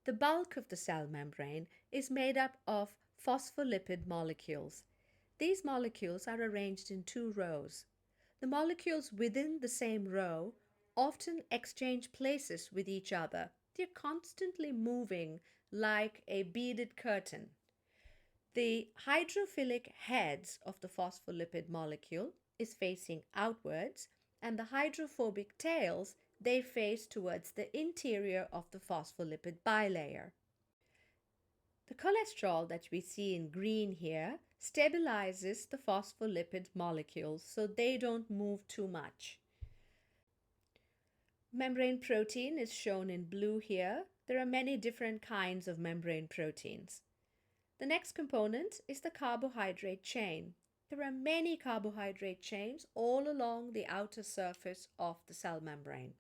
The bulk of the cell membrane is made up of phospholipid molecules. These molecules are arranged in two rows. The molecules within the same row often exchange places with each other. They're constantly moving like a beaded curtain. The hydrophilic heads of the phospholipid molecule is facing outwards, and the hydrophobic tails, they face towards the interior of the phospholipid bilayer. The cholesterol that we see in green here stabilizes the phospholipid molecules so they don't move too much. Membrane protein is shown in blue here. There are many different kinds of membrane proteins. The next component is the carbohydrate chain. There are many carbohydrate chains all along the outer surface of the cell membrane.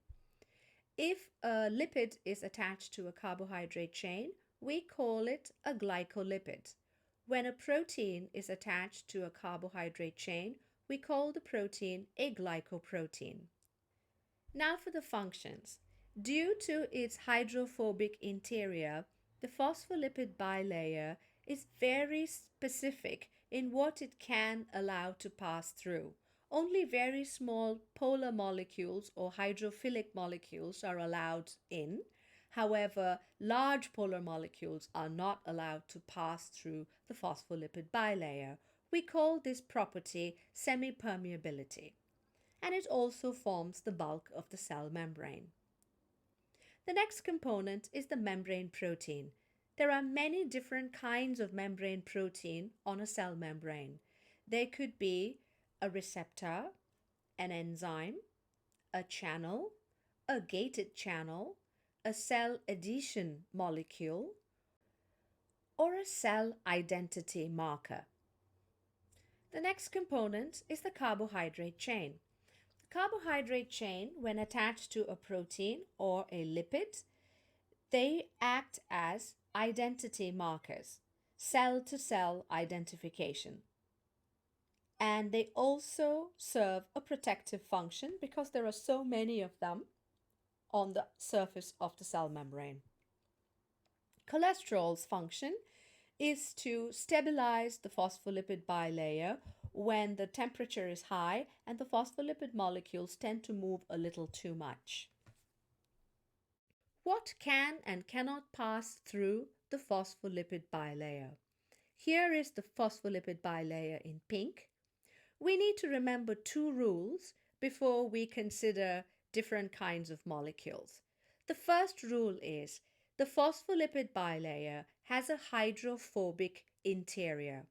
If a lipid is attached to a carbohydrate chain, we call it a glycolipid. When a protein is attached to a carbohydrate chain, we call the protein a glycoprotein. Now for the functions. Due to its hydrophobic interior, the phospholipid bilayer is very specific in what it can allow to pass through. Only very small polar molecules or hydrophilic molecules are allowed in. However, large polar molecules are not allowed to pass through the phospholipid bilayer. We call this property semi-permeability, and it also forms the bulk of the cell membrane. The next component is the membrane protein. There are many different kinds of membrane protein on a cell membrane. They could be a receptor, an enzyme, a channel, a gated channel, a cell adhesion molecule, or a cell identity marker. The next component is the carbohydrate chain. The carbohydrate chain, when attached to a protein or a lipid, they act as identity markers, cell-to-cell identification. And they also serve a protective function because there are so many of them on the surface of the cell membrane. Cholesterol's function is to stabilize the phospholipid bilayer when the temperature is high and the phospholipid molecules tend to move a little too much. What can and cannot pass through the phospholipid bilayer? Here is the phospholipid bilayer in pink. We need to remember two rules before we consider different kinds of molecules. The first rule is the phospholipid bilayer has a hydrophobic interior.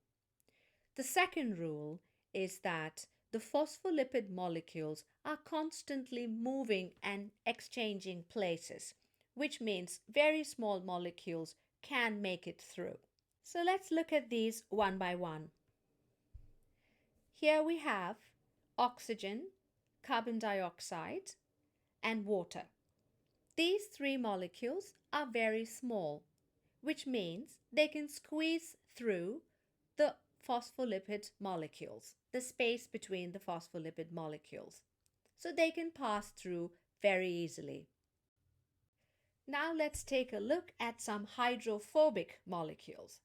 The second rule is that the phospholipid molecules are constantly moving and exchanging places, which means very small molecules can make it through. So let's look at these one by one. Here we have oxygen, carbon dioxide, and water. These three molecules are very small, which means they can squeeze through the phospholipid molecules, the space between the phospholipid molecules. So they can pass through very easily. Now let's take a look at some hydrophobic molecules.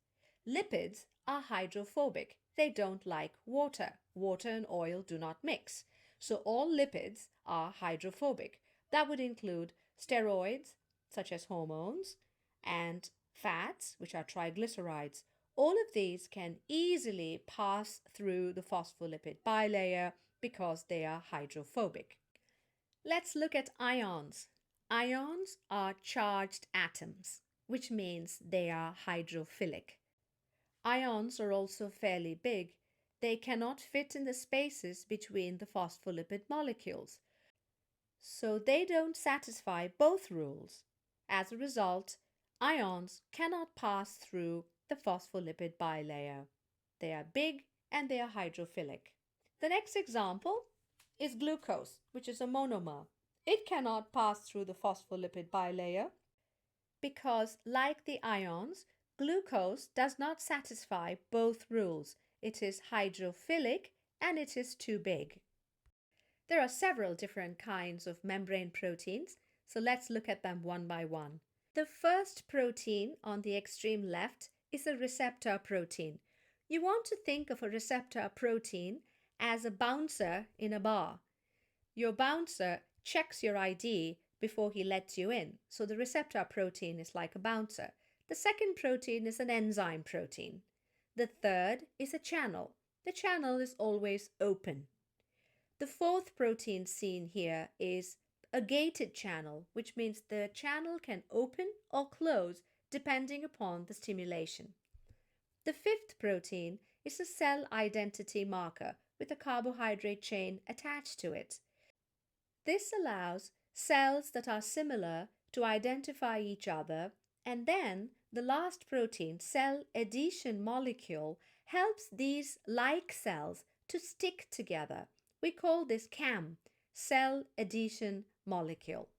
Lipids are hydrophobic. They don't like water. Water and oil do not mix. So all lipids are hydrophobic. That would include steroids, such as hormones, and fats, which are triglycerides. All of these can easily pass through the phospholipid bilayer because they are hydrophobic. Let's look at ions. Ions are charged atoms, which means they are hydrophilic. Ions are also fairly big. They cannot fit in the spaces between the phospholipid molecules. So they don't satisfy both rules. As a result, ions cannot pass through the phospholipid bilayer. They are big and they are hydrophilic. The next example is glucose, which is a monomer. It cannot pass through the phospholipid bilayer because, like the ions, glucose does not satisfy both rules. It is hydrophilic and it is too big. There are several different kinds of membrane proteins, so let's look at them one by one. The first protein on the extreme left is a receptor protein. You want to think of a receptor protein as a bouncer in a bar. Your bouncer checks your ID before he lets you in. So the receptor protein is like a bouncer. The second protein is an enzyme protein. The third is a channel. The channel is always open. The fourth protein seen here is a gated channel, which means the channel can open or close depending upon the stimulation. The fifth protein is a cell identity marker with a carbohydrate chain attached to it. This allows cells that are similar to identify each other, and then the last protein, cell adhesion molecule, helps these like cells to stick together. We call this CAM, cell adhesion molecule.